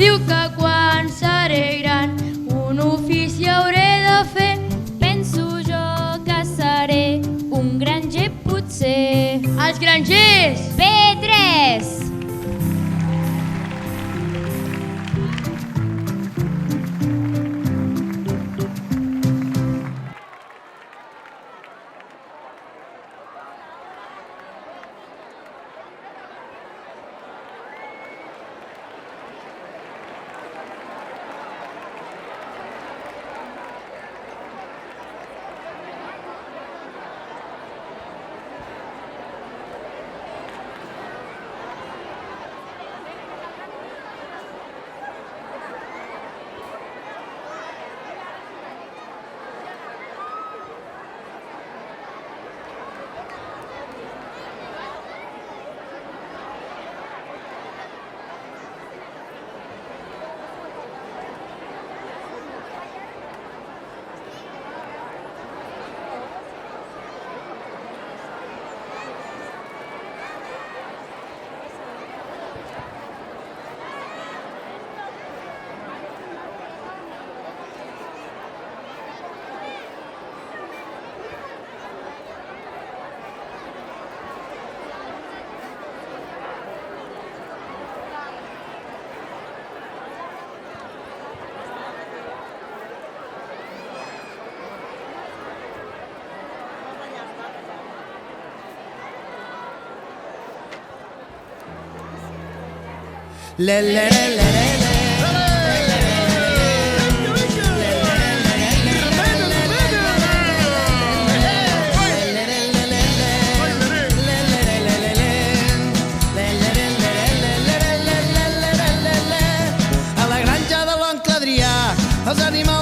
Diu que quan seré gran un ofici hauré de fer. Penso jo que seré un granger potser. Els grangers! P3!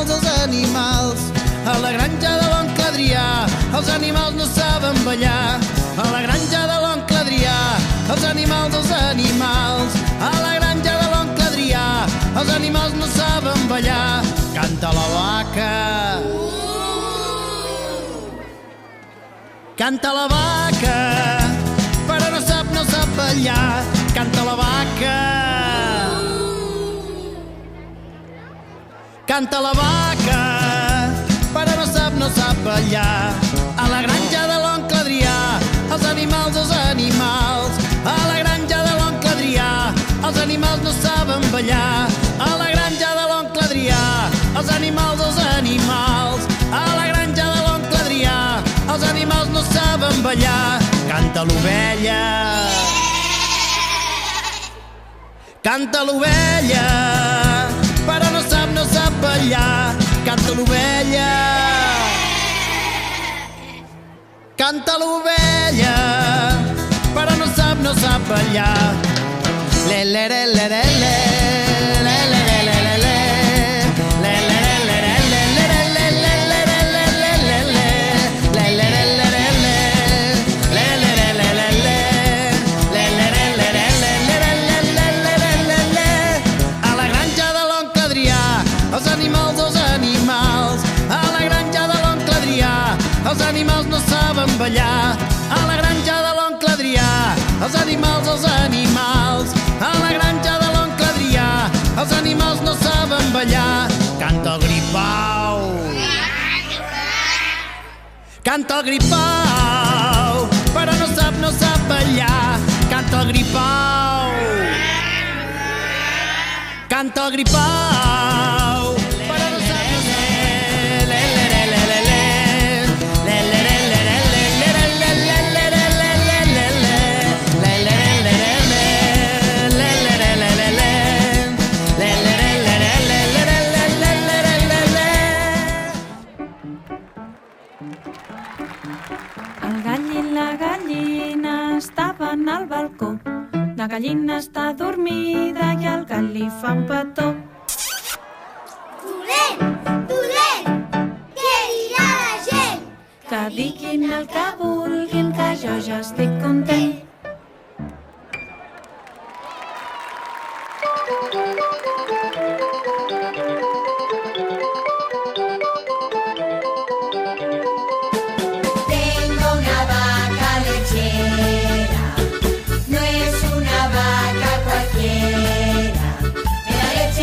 Els animals, a la granja de l'oncle Adrià, els animals no saben ballar. A la granja de l'oncle Adrià, els animals, a la granja de l'oncle Adrià, els animals no saben ballar. Canta la vaca. Canta la vaca, però no sap ballar. Canta la vaca. Canta la vaca, però no sap ballar. A la granja de l'oncle Adrià, els animals, a la granja de l'oncle Adrià, els animals no saben ballar. A la granja de l'oncle Adrià, els animals, a la granja de l'oncle Adrià, els animals no saben ballar. Canta l'ovella. Canta l'ovella, però no sap ballar. Canta l'ovella. Canta l'ovella, però no sap ballar. Le le le le le le le le le le le le els animals no saben ballar. A la granja de l'oncle Adrià, els animals, a la granja de l'oncle Adrià, els animals no saben ballar. Canta el gripau. Canta el gripau, però no sap ballar. Canta el gripau. Canta el gripau, però no sap al balcó. La gallina està dormida i el gat li fa un petó. Dolent, què dirà la gent? Que diguin el que vulguin, que jo ja estic content. No es una vaca cualquiera, me la leche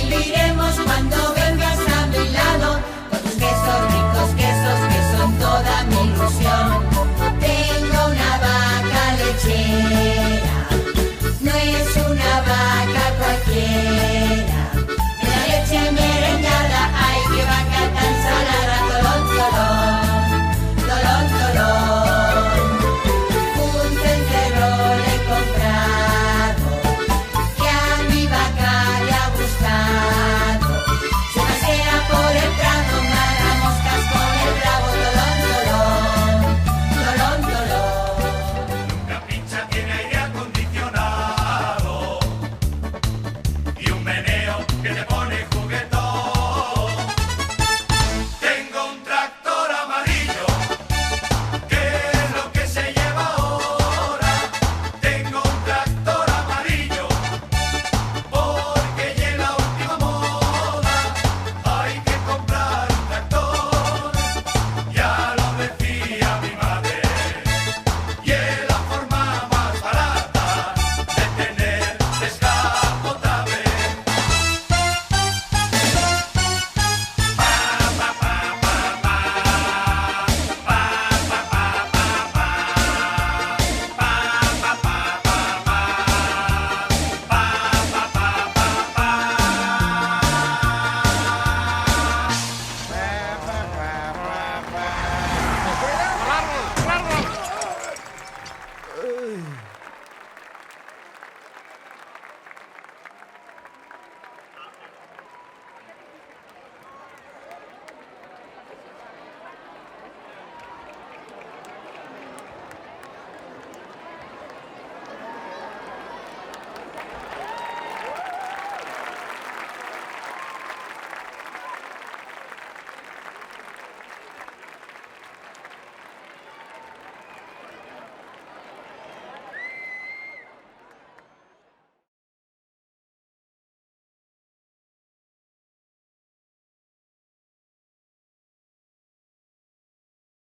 viviremos cuando vengas a mi lado, con tus quesos ricos, quesos que son toda mi ilusión. Tengo una vaca lechera, no es una vaca cualquiera. De la leche merengada, ay, qué vaca tan salada, tolón, tolón, tolón, tolón. Un cencerro le he comprado, que a mi vaca le ha gustado. Se pasea por el prado, mata moscas con el rabo, tolón, tolón, tolón, tolón. La pincha tiene aire acondicionado y un meneo que te pone